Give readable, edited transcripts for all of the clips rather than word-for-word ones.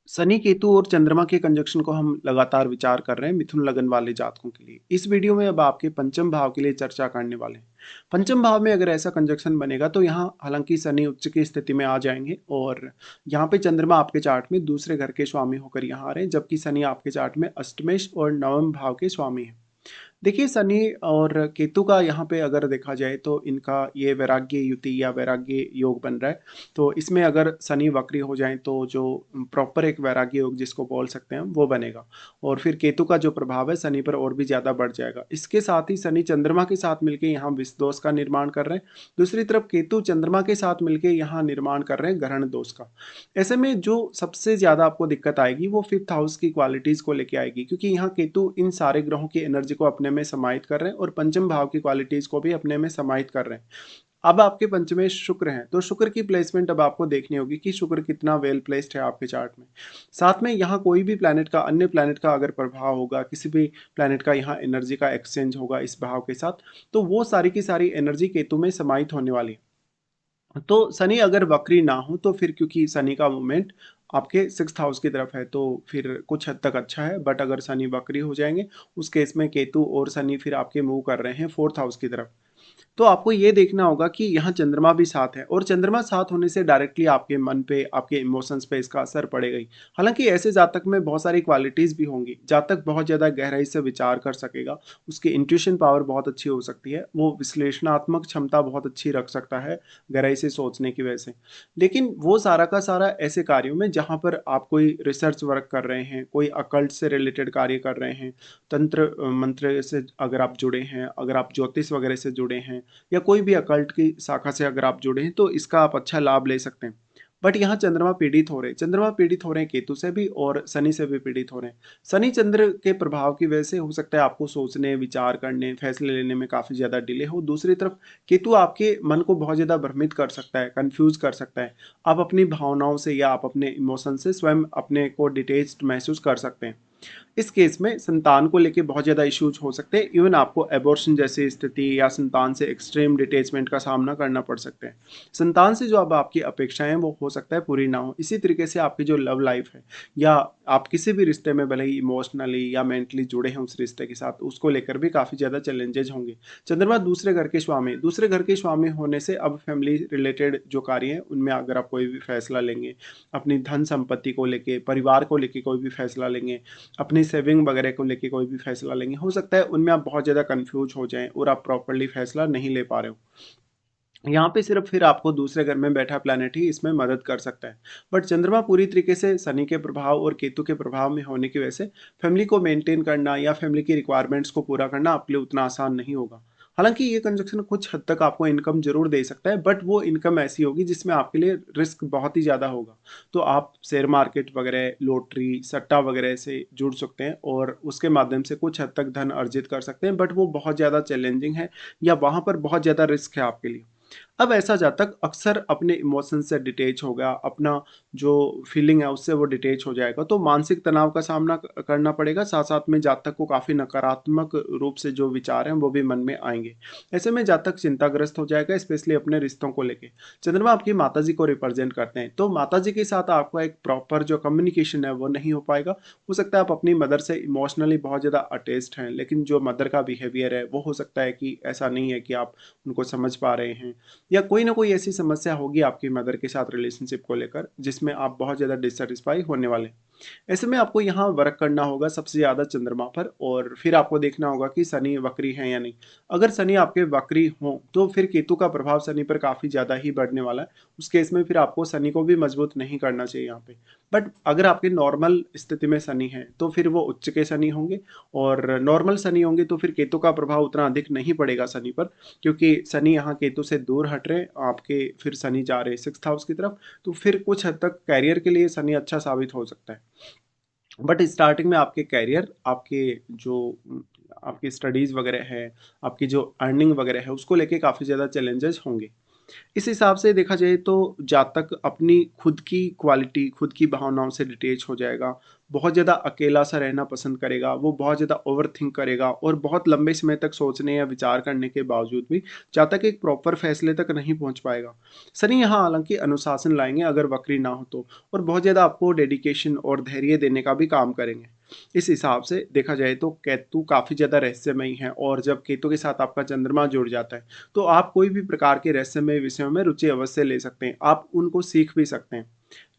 शनि केतु और चंद्रमा के कंजक्शन को हम लगातार विचार कर रहे हैं मिथुन लगन वाले जातकों के लिए। इस वीडियो में अब आपके पंचम भाव के लिए चर्चा करने वाले हैं। पंचम भाव में अगर ऐसा कंजक्शन बनेगा तो यहाँ हालांकि शनि उच्च की स्थिति में आ जाएंगे और यहाँ पे चंद्रमा आपके चार्ट में दूसरे घर के स्वामी होकर यहाँ आ रहे हैं, जबकि शनि आपके चार्ट में अष्टमेश और नवम भाव के स्वामी हैं। देखिए शनि और केतु का यहाँ पे अगर देखा जाए तो इनका ये वैराग्य युति या वैराग्य योग बन रहा है। तो इसमें अगर शनि वक्री हो जाए तो जो प्रॉपर एक वैराग्य योग जिसको बोल सकते हैं हम वो बनेगा। और फिर केतु का जो प्रभाव है शनि पर और भी ज़्यादा बढ़ जाएगा। इसके साथ ही शनि चंद्रमा के साथ मिलकर यहाँ विष दोष का निर्माण कर रहे हैं। दूसरी तरफ केतु चंद्रमा के साथ मिलकर यहाँ निर्माण कर रहे हैं ग्रहण दोष का। ऐसे में जो सबसे ज़्यादा आपको दिक्कत आएगी वो फिफ्थ हाउस की क्वालिटीज़ को लेके आएगी, क्योंकि यहाँ केतु इन सारे ग्रहों की एनर्जी को अपने में समाहित कर रहे हैं और पंचम भाव की क्वालिटीज़ को भी अपने में समाहित कर रहे हैं। अब आपके पंचमेश शुक्र हैं, तो शुक्र की प्लेसमेंट अब आपको देखनी होगी कि शुक्र कितना वेल प्लेस्ड है आपके चार्ट में। साथ में यहाँ कोई भी प्लैनेट का अन्य प्लैनेट का अगर प्रभाव होगा, किसी भी प्लैनेट का यहाँ एनर्जी का एक्सचेंज होगा इस भाव के साथ, तो वो सारी की सारी एनर्जी केतु में समाहित होने वाली है। तो शनि अगर वक्री ना हो तो फिर क्योंकि शनि का मूवमेंट आपके सिक्स्थ हाउस की तरफ है तो फिर कुछ हद तक अच्छा है। बट अगर शनि वक्री हो जाएंगे उस केस में केतु और शनि फिर आपके मूव कर रहे हैं फोर्थ हाउस की तरफ। तो आपको ये देखना होगा कि यहाँ चंद्रमा भी साथ है और चंद्रमा साथ होने से डायरेक्टली आपके मन पे, आपके इमोशंस पे इसका असर पड़ेगा ही। हालांकि ऐसे जातक में बहुत सारी क्वालिटीज़ भी होंगी। जातक बहुत ज़्यादा गहराई से विचार कर सकेगा, उसकी इंट्यूशन पावर बहुत अच्छी हो सकती है, वो विश्लेषणात्मक क्षमता बहुत अच्छी रख सकता है गहराई से सोचने की वजह से। लेकिन वो सारा का सारा ऐसे कार्यों में जहाँ पर आप कोई रिसर्च वर्क कर रहे हैं, कोई अकल्ट से रिलेटेड कार्य कर रहे हैं, तंत्र मंत्र से अगर आप जुड़े हैं, अगर आप ज्योतिष वगैरह से जुड़े हैं या कोई भी अकल्ट की शाखा से अगर आप जुड़े हैं तो इसका आप अच्छा लाभ ले सकते हैं। बट यहाँ चंद्रमा पीड़ित हो रहे हैं, चंद्रमा पीड़ित हो रहे हैं केतु से भी और शनि से भी पीड़ित हो रहे हैं। शनि चंद्र के प्रभाव की वजह से हो सकता है आपको सोचने, विचार करने, फैसले लेने में काफ़ी ज़्यादा डिले हो। दूसरी तरफ केतु आपके मन को बहुत ज़्यादा भ्रमित कर सकता है, कंफ्यूज कर सकता है। आप अपनी भावनाओं से या आप अपने इमोशन से स्वयं अपने को डिटेच्ड महसूस कर सकते हैं। इस केस में संतान को लेके बहुत ज़्यादा इश्यूज हो सकते हैं। इवन आपको एबॉर्शन जैसी स्थिति या संतान से एक्सट्रीम डिटेचमेंट का सामना करना पड़ सकता है। संतान से जो अब आपकी अपेक्षाएं हैं वो हो सकता है पूरी ना हो। इसी तरीके से आपकी जो लव लाइफ है या आप किसी भी रिश्ते में भले ही इमोशनली या मेंटली जुड़े हैं उस रिश्ते के साथ, उसको लेकर भी काफ़ी ज़्यादा चैलेंजेस होंगे। चंद्रमा दूसरे घर के स्वामी होने से अब फैमिली रिलेटेड जो कार्य हैं उनमें अगर आप कोई भी फैसला लेंगे, अपनी धन संपत्ति को लेके, परिवार को लेके कोई भी फैसला लेंगे, अपनी सेविंग वगैरह को लेके कोई भी फैसला लेंगे, हो सकता है उनमें आप बहुत ज़्यादा कंफ्यूज हो जाएं और आप प्रॉपरली फैसला नहीं ले पा रहे हो। यहाँ पे सिर्फ फिर आपको दूसरे घर में बैठा प्लैनेट ही इसमें मदद कर सकता है। बट चंद्रमा पूरी तरीके से शनि के प्रभाव और केतु के प्रभाव में होने की वजह से फैमिली को मेंटेन करना या फैमिली की रिक्वायरमेंट्स को पूरा करना आपके लिए उतना आसान नहीं होगा। हालांकि ये कंजक्शन कुछ हद तक आपको इनकम जरूर दे सकता है, बट वो इनकम ऐसी होगी जिसमें आपके लिए रिस्क बहुत ही ज़्यादा होगा। तो आप शेयर मार्केट वगैरह, लॉटरी, सट्टा वगैरह से जुड़ सकते हैं और उसके माध्यम से कुछ हद तक धन अर्जित कर सकते हैं, बट वो बहुत ज़्यादा चैलेंजिंग है या वहाँ पर बहुत ज़्यादा रिस्क है आपके लिए। अब ऐसा जातक अक्सर अपने इमोशन से डिटैच होगा, अपना जो फीलिंग है उससे वो डिटैच हो जाएगा, तो मानसिक तनाव का सामना करना पड़ेगा। साथ साथ में जातक को काफ़ी नकारात्मक रूप से जो विचार हैं वो भी मन में आएंगे। ऐसे में जातक चिंताग्रस्त हो जाएगा, स्पेशली अपने रिश्तों को लेके। चंद्रमा आपकी माता जी को रिप्रेजेंट करते हैं, तो माता जी के साथ आपका एक प्रॉपर जो कम्युनिकेशन है वो नहीं हो पाएगा। हो सकता है आप अपनी मदर से इमोशनली बहुत ज़्यादा अटैच्ड हैं, लेकिन जो मदर का बिहेवियर है वो हो सकता है कि ऐसा नहीं है कि आप उनको समझ पा रहे हैं, या कोई ना कोई ऐसी समस्या होगी आपकी मदर के साथ रिलेशनशिप को लेकर जिसमें आप बहुत ज़्यादा डिससेटिस्फाई होने वाले हैं। ऐसे में आपको यहाँ वर्क करना होगा सबसे ज़्यादा चंद्रमा पर, और फिर आपको देखना होगा कि शनि वक्री है या नहीं। अगर शनि आपके वक्री हों तो फिर केतु का प्रभाव शनि पर काफ़ी ज़्यादा ही बढ़ने वाला है। उस केस में फिर आपको शनि को भी मजबूत नहीं करना चाहिए यहाँ पे। बट अगर आपके नॉर्मल स्थिति में शनि है तो फिर वो उच्च के शनि होंगे, और नॉर्मल शनि होंगे तो फिर केतु का प्रभाव उतना अधिक नहीं पड़ेगा शनि पर, क्योंकि शनि यहाँ केतु से दूर हट रहे आपके, फिर शनि जा रहे सिक्स्थ हाउस की तरफ। तो फिर कुछ हद तक कैरियर के लिए शनि अच्छा साबित हो सकता है। बट स्टार्टिंग में आपके कैरियर, आपके जो आपकी स्टडीज़ वगैरह है, आपकी जो अर्निंग वगैरह है उसको लेके काफ़ी ज़्यादा चैलेंजेस होंगे। इस हिसाब से देखा जाए तो जातक अपनी खुद की क्वालिटी, खुद की भावनाओं से डिटैच हो जाएगा, बहुत ज़्यादा अकेला-सा रहना पसंद करेगा, वो बहुत ज़्यादा ओवरथिंक करेगा और बहुत लंबे समय तक सोचने या विचार करने के बावजूद भी जातक एक प्रॉपर फैसले तक नहीं पहुँच पाएगा। शनि यहाँ हालाँकि अनुशासन लाएँगे अगर वक्री ना हो तो, और बहुत ज़्यादा आपको डेडिकेशन और धैर्य देने का भी काम करेंगे। इस हिसाब से देखा जाए तो केतु काफ़ी ज़्यादा रहस्यमयी है, और जब केतु के साथ आपका चंद्रमा जुड़ जाता है, तो आप कोई भी प्रकार के रहस्यमय विषयों में रुचि अवश्य ले सकते हैं, आप उनको सीख भी सकते हैं।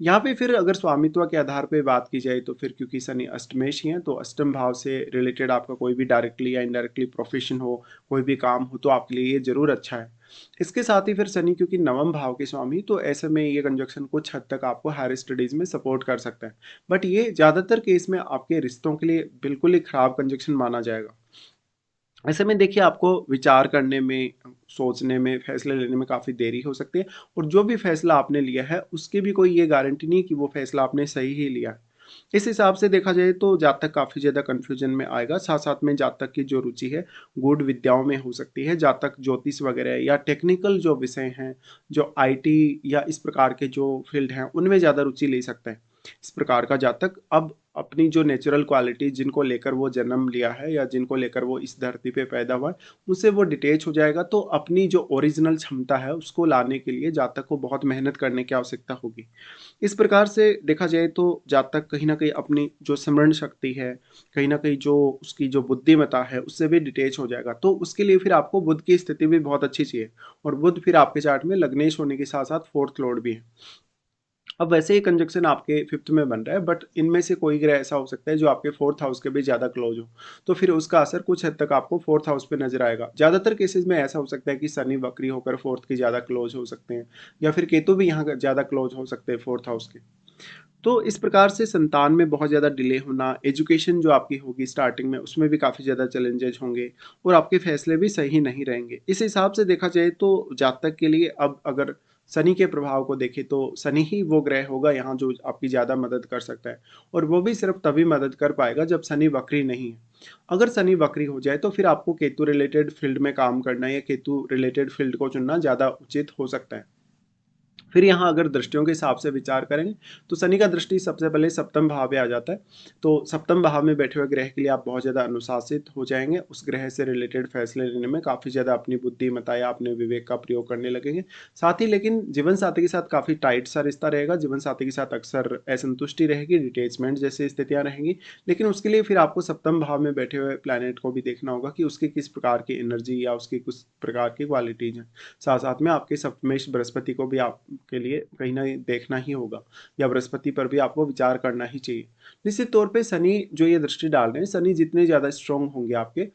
यहाँ पे फिर अगर स्वामित्व के आधार पे बात की जाए तो फिर क्योंकि शनि अष्टमेश ही है, तो अष्टम भाव से रिलेटेड आपका कोई भी डायरेक्टली या इनडायरेक्टली प्रोफेशन हो, कोई भी काम हो, तो आपके लिए ये ज़रूर अच्छा है। इसके साथ ही फिर शनि क्योंकि नवम भाव के स्वामी, तो ऐसे में ये कंजक्शन कुछ हद तक आपको हायर स्टडीज़ में सपोर्ट कर सकता है। बट ये ज़्यादातर केस में आपके रिश्तों के लिए बिल्कुल ही खराब कंजक्शन माना जाएगा। ऐसे में देखिए आपको विचार करने में, सोचने में, फैसले लेने में काफ़ी देरी हो सकती है, और जो भी फैसला आपने लिया है उसकी भी कोई ये गारंटी नहीं है कि वो फैसला आपने सही ही लिया है। इस हिसाब से देखा जाए तो जातक काफ़ी ज़्यादा कन्फ्यूजन में आएगा, साथ-साथ में जातक की जो रुचि है गूढ़ विद्याओं में हो सकती है। जातक ज्योतिष वगैरह या टेक्निकल जो विषय हैं, जो आईटी या इस प्रकार के जो फील्ड हैं, उनमें ज़्यादा रुचि ले सकता है। इस प्रकार का जातक अब अपनी जो नेचुरल क्वालिटी जिनको लेकर वो जन्म लिया है या जिनको लेकर वो इस धरती पे पैदा हुआ है, उससे वो डिटैच हो जाएगा, तो अपनी जो ओरिजिनल क्षमता है उसको लाने के लिए जातक को बहुत मेहनत करने की आवश्यकता होगी। इस प्रकार से देखा जाए तो जातक कहीं न कहीं अपनी जो स्मरण शक्ति है, कहीं न कहीं जो उसकी जो बुद्धिमत्ता है, उससे भी डिटैच हो जाएगा। तो उसके लिए फिर आपको बुध की स्थिति भी बहुत अच्छी चाहिए, और बुध फिर आपके चार्ट में लग्नेश होने के साथ-साथ 4th लॉर्ड भी है। अब वैसे ही कंजक्शन आपके 5th में बन रहा है, बट इनमें से कोई ग्रह ऐसा हो सकता है जो आपके 4th हाउस के भी ज़्यादा क्लोज हो, तो फिर उसका असर कुछ हद तक आपको 4th हाउस पे नज़र आएगा। ज़्यादातर केसेस में ऐसा हो सकता है कि शनि वक्री होकर 4th के ज़्यादा क्लोज हो सकते हैं, या फिर केतु भी यहाँ ज़्यादा क्लोज हो सकते हैं 4th हाउस के। तो इस प्रकार से संतान में बहुत ज़्यादा डिले होना, एजुकेशन जो आपकी होगी स्टार्टिंग में उसमें भी काफ़ी ज़्यादा चैलेंजेस होंगे, और आपके फैसले भी सही नहीं रहेंगे। इस हिसाब से देखा जाए तो जातक के लिए अब अगर शनि के प्रभाव को देखें तो शनि ही वो ग्रह होगा यहाँ जो आपकी ज़्यादा मदद कर सकता है, और वो भी सिर्फ तभी मदद कर पाएगा जब शनि वक्री नहीं है। अगर शनि वक्री हो जाए तो फिर आपको केतु रिलेटेड फील्ड में काम करना या केतु रिलेटेड फील्ड को चुनना ज़्यादा उचित हो सकता है। फिर यहाँ अगर दृष्टियों के हिसाब से विचार करें तो शनि का दृष्टि सबसे पहले सप्तम भाव में आ जाता है। तो सप्तम भाव में बैठे हुए ग्रह के लिए आप बहुत ज़्यादा अनुशासित हो जाएंगे, उस ग्रह से रिलेटेड फैसले लेने में काफ़ी ज़्यादा अपनी बुद्धिमत्ता या अपने विवेक का प्रयोग करने लगेंगे। साथ ही लेकिन जीवन साथी के साथ काफ़ी टाइट सा रिश्ता रहेगा, जीवन साथी के साथ अक्सर असंतुष्टि रहेगी, डिटेचमेंट जैसी स्थितियाँ रहेंगी। लेकिन उसके लिए फिर आपको सप्तम भाव में बैठे हुए प्लैनेट को भी देखना होगा कि उसकी किस प्रकार की एनर्जी या उसकी किस प्रकार की क्वालिटीज हैं। साथ साथ में आपके सप्तमेश बृहस्पति को भी आपके लिए कहीं ना कहीं देखना ही होगा, या बृहस्पति पर भी आपको विचार करना ही चाहिए। निश्चित तौर पे शनि जो ये दृष्टि डाल रहे हैं, शनि जितने ज़्यादा स्ट्रांग होंगे आपके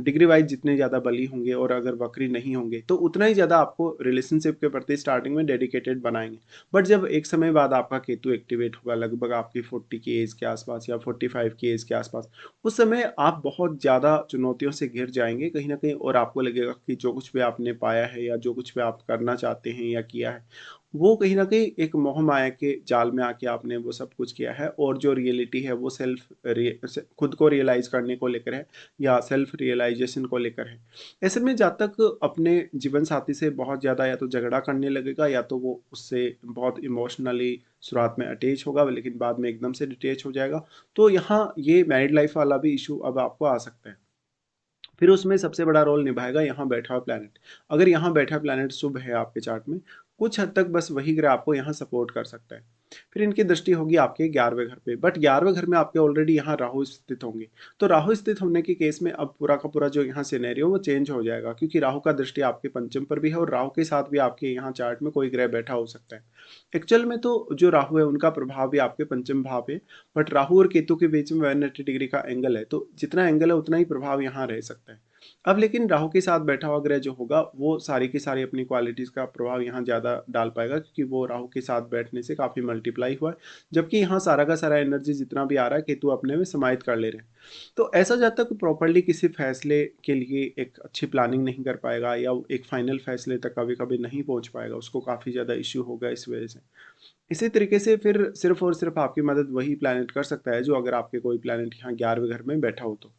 डिग्री वाइज, जितने ज़्यादा बली होंगे और अगर वक्री नहीं होंगे, तो उतना ही ज़्यादा आपको रिलेशनशिप के प्रति स्टार्टिंग में डेडिकेटेड बनाएंगे। बट जब एक समय बाद आपका केतु एक्टिवेट होगा, लगभग आपकी 40 की एज के आसपास या 45 की एज के आसपास, उस समय आप बहुत ज़्यादा चुनौतियों से घिर जाएंगे कहीं ना कहीं, और आपको लगेगा कि जो कुछ भी आपने पाया है या जो कुछ भी आप करना चाहते हैं या किया है, वो कहीं न कहीं एक मोह माया के जाल में आके आपने वो सब कुछ किया है, और जो रियलिटी है वो खुद को रियलाइज़ करने को लेकर है, या सेल्फ रियलाइज़ेशन को लेकर है। ऐसे में जब तक अपने जीवन साथी से बहुत ज़्यादा या तो झगड़ा करने लगेगा, या तो वो उससे बहुत इमोशनली शुरुआत में अटैच होगा, लेकिन बाद में एकदम से डिटैच हो जाएगा। तो यहाँ ये मैरिड लाइफ़ वाला भी इश्यू अब आपको आ सकता है। फिर उसमें सबसे बड़ा रोल निभाएगा यहाँ बैठा हुआ प्लैनेट। अगर यहाँ बैठा प्लैनेट शुभ है आपके चार्ट में, कुछ हद तक बस वही ग्रह आपको यहाँ सपोर्ट कर सकता है। फिर इनकी दृष्टि होगी आपके 11वें घर पे, बट 11वें घर में आपके ऑलरेडी यहाँ राहु स्थित होंगे। तो राहु स्थित होने के केस में अब पूरा का पूरा जो यहाँ सिनेरियो वो चेंज हो जाएगा, क्योंकि राहु का दृष्टि आपके पंचम पर भी है, और राहु के साथ भी आपके यहाँ चार्ट में कोई ग्रह बैठा हो सकता है। एक्चुअल में तो जो राहु है उनका प्रभाव भी आपके पंचम भाव पे, बट राहु और केतु के बीच में 180 डिग्री का एंगल है, तो जितना एंगल है उतना ही प्रभाव यहाँ रह सकता है। अब लेकिन राहु के साथ बैठा हुआ ग्रह जो होगा वो सारी की सारी अपनी क्वालिटीज़ का प्रभाव यहाँ ज़्यादा डाल पाएगा, क्योंकि वो राहु के साथ बैठने से काफ़ी मल्टीप्लाई हुआ है, जबकि यहाँ सारा का सारा एनर्जी जितना भी आ रहा है केतु अपने में समाहित कर ले रहे हैं। तो ऐसा जब तक प्रॉपर्ली किसी फैसले के लिए एक अच्छी प्लानिंग नहीं कर पाएगा, या वो एक फाइनल फैसले तक कभी कभी नहीं पहुँच पाएगा, उसको काफ़ी ज़्यादा इश्यू होगा इस वजह से। इसी तरीके से फिर सिर्फ और सिर्फ आपकी मदद वही प्लैनेट कर सकता है जो अगर आपके कोई प्लैनेट यहाँ 11वें घर में बैठा हो तो।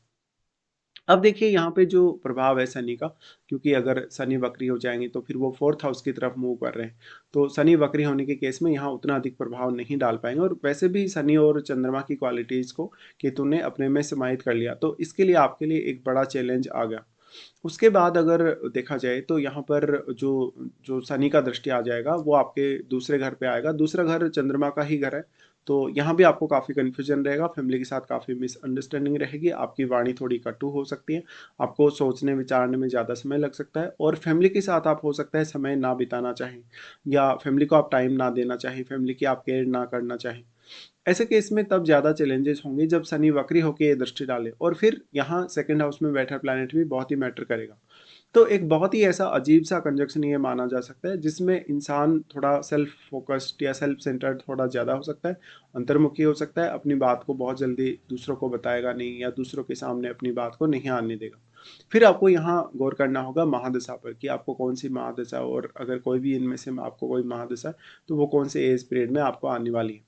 अब देखिए यहाँ पे जो प्रभाव है शनि का, क्योंकि अगर शनि वक्री हो जाएँगे तो फिर वो 4th हाउस की तरफ मूव कर रहे हैं। तो शनि वक्री होने के केस में यहाँ उतना अधिक प्रभाव नहीं डाल पाएँगे, और वैसे भी शनि और चंद्रमा की क्वालिटीज़ को केतु ने अपने में समाहित कर लिया, तो इसके लिए आपके लिए एक बड़ा चैलेंज आ गया। उसके बाद अगर देखा जाए तो यहाँ पर जो जो शनि का दृष्टि आ जाएगा वो आपके दूसरे घर पे आएगा। दूसरा घर चंद्रमा का ही घर है, तो यहाँ भी आपको काफ़ी कन्फ्यूजन रहेगा, फैमिली के साथ काफ़ी मिसअंडरस्टैंडिंग रहेगी, आपकी वाणी थोड़ी कटु हो सकती है, आपको सोचने विचारने में ज़्यादा समय लग सकता है, और फैमिली के साथ आप हो सकता है समय ना बिताना चाहें, या फैमिली को आप टाइम ना देना चाहें, फैमिली की आप केयर ना करना चाहें। ऐसे केस में तब ज़्यादा चैलेंजेस होंगे जब शनि वक्री होके ये दृष्टि डाले, और फिर यहाँ सेकंड हाउस में बैठा प्लैनेट भी बहुत ही मैटर करेगा। तो एक बहुत ही ऐसा अजीब-सा कंजंक्शन ये माना जा सकता है, जिसमें इंसान थोड़ा सेल्फ फ़ोकस्ड या सेल्फ सेंटर्ड थोड़ा ज़्यादा हो सकता है, अंतर्मुखी हो सकता है, अपनी बात को बहुत जल्दी दूसरों को बताएगा नहीं, या दूसरों के सामने अपनी बात को नहीं आने देगा। फिर आपको यहाँ गौर करना होगा महादशा पर, कि आपको कौन-सी महादशा, और अगर कोई भी इनमें से आपको कोई महादशा है, तो वो कौन से एज पीरियड में आपको आने वाली है।